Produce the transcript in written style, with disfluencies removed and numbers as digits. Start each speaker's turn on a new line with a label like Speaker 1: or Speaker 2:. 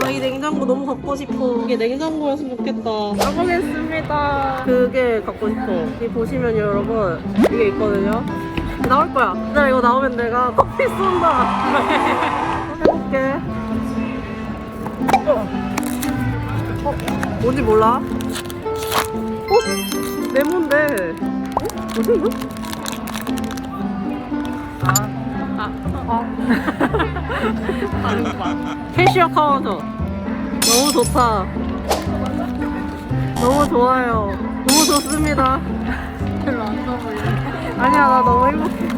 Speaker 1: 나 이 냉장고 너무 갖고 싶어. 이게 냉장고였으면 좋겠다. 가보겠습니다. 그게 갖고 싶어. 여기 보시면 여러분 이게 있거든요. 나올 거야. 나 이거 나오면 내가 커피 쏜다. 해볼게. 뭔지 몰라? 네모인데. 뭐지 이거? 다른 거 봐. 캐시어 카운터. 너무 좋다. 너무 좋아요. 너무 좋습니다.
Speaker 2: 별로 안 좋아 보이네.
Speaker 1: 아니야, 나 너무 행복해.